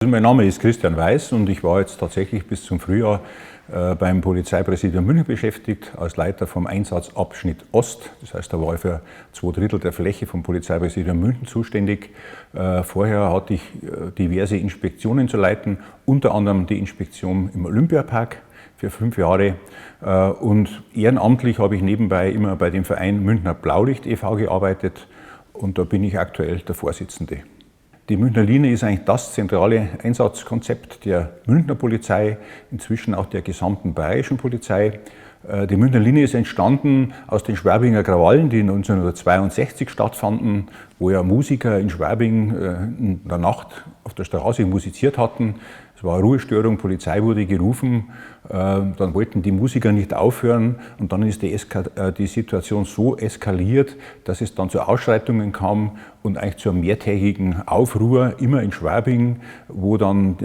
Also mein Name ist Christian Weiß und ich war jetzt tatsächlich bis zum Frühjahr beim Polizeipräsidium München beschäftigt, als Leiter vom Einsatzabschnitt Ost. Das heißt, da war ich für 2/3 der Fläche vom Polizeipräsidium München zuständig. Vorher hatte ich diverse Inspektionen zu leiten, unter anderem die Inspektion im Olympiapark für 5 Jahre. Und ehrenamtlich habe ich nebenbei immer bei dem Verein Münchner Blaulicht e.V. gearbeitet und da bin ich aktuell der Vorsitzende. Die Münchner Linie ist eigentlich das zentrale Einsatzkonzept der Münchner Polizei, inzwischen auch der gesamten bayerischen Polizei. Die Münchner Linie ist entstanden aus den Schwabinger Krawallen, die 1962 stattfanden, wo ja Musiker in Schwabing in der Nacht auf der Straße musiziert hatten. Es war eine Ruhestörung, Polizei wurde gerufen, dann wollten die Musiker nicht aufhören und dann ist die Situation so eskaliert, dass es dann zu Ausschreitungen kam und eigentlich zu einem mehrtägigen Aufruhr, immer in Schwabing, wo dann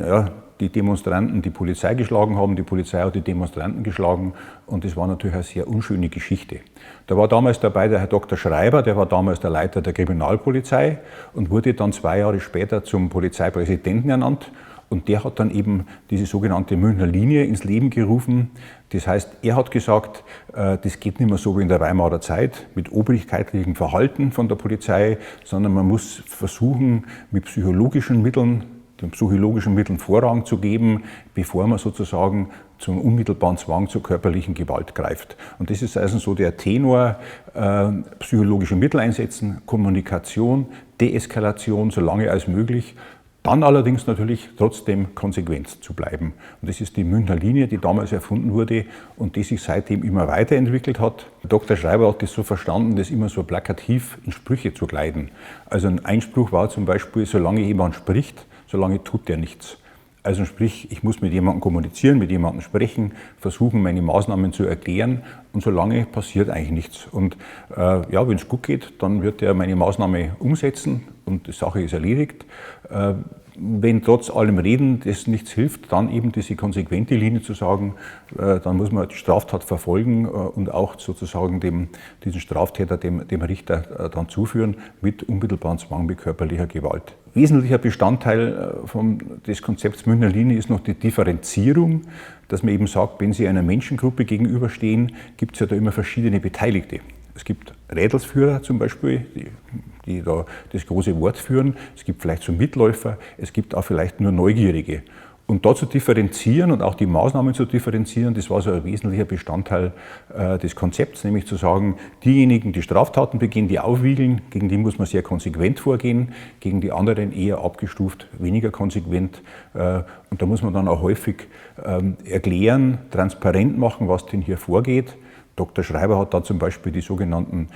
die Demonstranten die Polizei geschlagen haben, die Polizei hat die Demonstranten geschlagen und das war natürlich eine sehr unschöne Geschichte. Da war damals dabei der Herr Dr. Schreiber, der war damals der Leiter der Kriminalpolizei und wurde dann 2 Jahre später zum Polizeipräsidenten ernannt. Und der hat dann eben diese sogenannte Münchner Linie ins Leben gerufen. Das heißt, er hat gesagt, das geht nicht mehr so wie in der Weimarer Zeit mit obrigkeitlichem Verhalten von der Polizei, sondern man muss versuchen, mit psychologischen Mitteln, den psychologischen Mitteln Vorrang zu geben, bevor man sozusagen zum unmittelbaren Zwang zur körperlichen Gewalt greift. Und das ist also so der Tenor, psychologische Mittel einsetzen, Kommunikation, Deeskalation, solange als möglich. Dann allerdings natürlich trotzdem konsequent zu bleiben. Und das ist die Münchner Linie, die damals erfunden wurde und die sich seitdem immer weiterentwickelt hat. Dr. Schreiber hat das so verstanden, das immer so plakativ in Sprüche zu kleiden. Also ein Einspruch war zum Beispiel, solange jemand spricht, solange tut der nichts. Also sprich, ich muss mit jemandem kommunizieren, mit jemandem sprechen, versuchen, meine Maßnahmen zu erklären und solange passiert eigentlich nichts. Und wenn es gut geht, dann wird er meine Maßnahme umsetzen und die Sache ist erledigt. Wenn trotz allem Reden das nichts hilft, dann eben diese konsequente Linie zu sagen, dann muss man die Straftat verfolgen und auch sozusagen diesen Straftäter dem Richter dann zuführen mit unmittelbarem Zwang, mit körperlicher Gewalt. Wesentlicher Bestandteil des Konzepts Münchner Linie ist noch die Differenzierung, dass man eben sagt, wenn Sie einer Menschengruppe gegenüberstehen, gibt es ja da immer verschiedene Beteiligte. Es gibt Rädelsführer zum Beispiel, die da das große Wort führen. Es gibt vielleicht so Mitläufer, es gibt auch vielleicht nur Neugierige. Und da zu differenzieren und auch die Maßnahmen zu differenzieren, das war so ein wesentlicher Bestandteil des Konzepts, nämlich zu sagen, diejenigen, die Straftaten begehen, die aufwiegeln, gegen die muss man sehr konsequent vorgehen, gegen die anderen eher abgestuft, weniger konsequent. Und da muss man dann auch häufig erklären, transparent machen, was denn hier vorgeht. Dr. Schreiber hat da zum Beispiel die sogenannten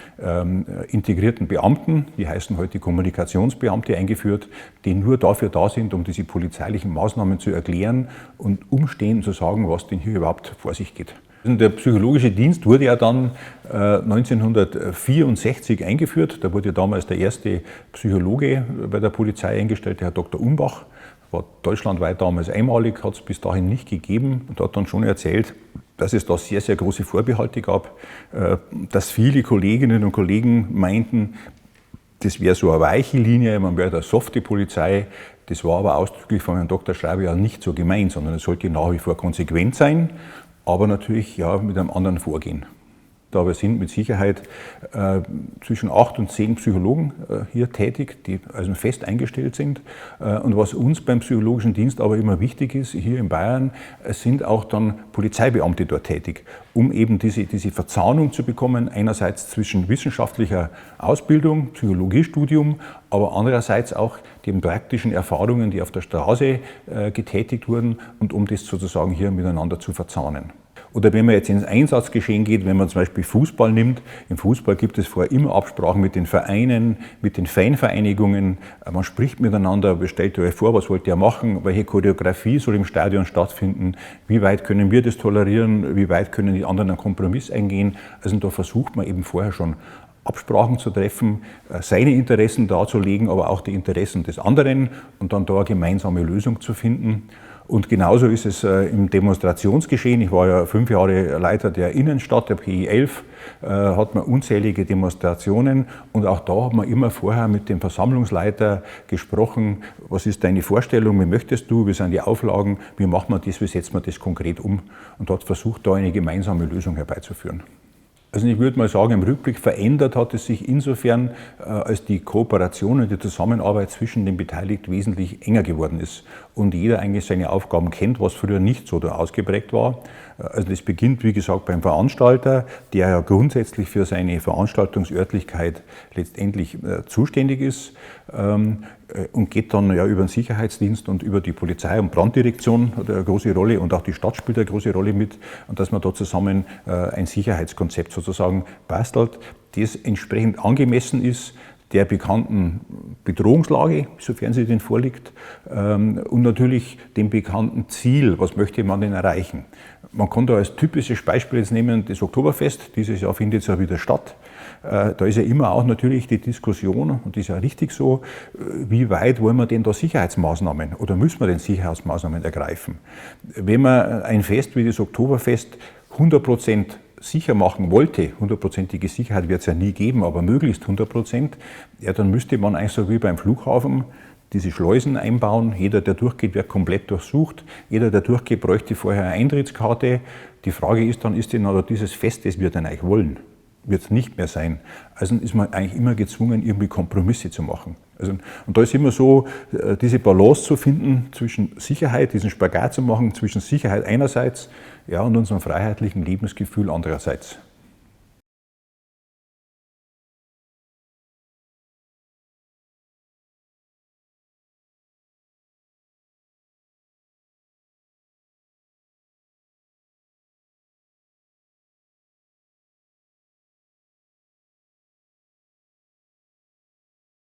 integrierten Beamten, die heißen heute Kommunikationsbeamte, eingeführt, die nur dafür da sind, um diese polizeilichen Maßnahmen zu erklären und umstehend zu sagen, was denn hier überhaupt vor sich geht. Der psychologische Dienst wurde ja dann 1964 eingeführt. Da wurde damals der erste Psychologe bei der Polizei eingestellt, der Herr Dr. Umbach. War deutschlandweit damals einmalig, hat es bis dahin nicht gegeben und hat dann schon erzählt, dass es da sehr, sehr große Vorbehalte gab, dass viele Kolleginnen und Kollegen meinten, das wäre so eine weiche Linie, man wäre eine softe Polizei. Das war aber ausdrücklich von Herrn Dr. Schreiber ja nicht so gemeint, sondern es sollte nach wie vor konsequent sein, aber natürlich mit einem anderen Vorgehen. Aber es sind mit Sicherheit zwischen 8 und 10 Psychologen hier tätig, die also fest eingestellt sind. Und was uns beim psychologischen Dienst aber immer wichtig ist, hier in Bayern, es sind auch dann Polizeibeamte dort tätig, um eben diese Verzahnung zu bekommen, einerseits zwischen wissenschaftlicher Ausbildung, Psychologiestudium, aber andererseits auch den praktischen Erfahrungen, die auf der Straße getätigt wurden und um das sozusagen hier miteinander zu verzahnen. Oder wenn man jetzt ins Einsatzgeschehen geht, wenn man zum Beispiel Fußball nimmt, im Fußball gibt es vorher immer Absprachen mit den Vereinen, mit den Fanvereinigungen, man spricht miteinander, stellt euch vor, was wollt ihr machen, welche Choreografie soll im Stadion stattfinden, wie weit können wir das tolerieren, wie weit können die anderen einen Kompromiss eingehen. Also da versucht man eben vorher schon Absprachen zu treffen, seine Interessen darzulegen, aber auch die Interessen des anderen und dann da eine gemeinsame Lösung zu finden. Und genauso ist es im Demonstrationsgeschehen. Ich war ja 5 Jahre Leiter der Innenstadt, der PI 11, hat man unzählige Demonstrationen und auch da hat man immer vorher mit dem Versammlungsleiter gesprochen, was ist deine Vorstellung, wie möchtest du, wie sind die Auflagen, wie macht man das, wie setzt man das konkret um und hat versucht, da eine gemeinsame Lösung herbeizuführen. Also ich würde mal sagen, im Rückblick verändert hat es sich insofern, als die Kooperation und die Zusammenarbeit zwischen den Beteiligten wesentlich enger geworden ist und jeder eigentlich seine Aufgaben kennt, was früher nicht so ausgeprägt war. Also das beginnt, wie gesagt, beim Veranstalter, der ja grundsätzlich für seine Veranstaltungsörtlichkeit letztendlich zuständig ist und geht dann ja über den Sicherheitsdienst und über die Polizei und Branddirektion hat eine große Rolle und auch die Stadt spielt eine große Rolle mit und dass man da zusammen ein Sicherheitskonzept sozusagen bastelt, das entsprechend angemessen ist der bekannten Bedrohungslage, sofern sie denn vorliegt, und natürlich dem bekannten Ziel, was möchte man denn erreichen. Man kann da als typisches Beispiel jetzt nehmen das Oktoberfest, dieses Jahr findet es ja wieder statt. Da ist ja immer auch natürlich die Diskussion, und das ist ja richtig so, wie weit wollen wir denn da Sicherheitsmaßnahmen oder müssen wir denn Sicherheitsmaßnahmen ergreifen? Wenn man ein Fest wie das Oktoberfest 100% sicher machen wollte, 100%ige Sicherheit wird es ja nie geben, aber möglichst 100%, ja, dann müsste man eigentlich so wie beim Flughafen diese Schleusen einbauen. Jeder, der durchgeht, wird komplett durchsucht. Jeder, der durchgeht, bräuchte vorher eine Eintrittskarte. Die Frage ist dann, ist denn oder dieses Fest, das wir dann eigentlich wollen? Wird es nicht mehr sein. Also ist man eigentlich immer gezwungen, irgendwie Kompromisse zu machen. Also, und da ist immer so, diese Balance zu finden zwischen Sicherheit, diesen Spagat zu machen, zwischen Sicherheit einerseits, ja, und unserem freiheitlichen Lebensgefühl andererseits.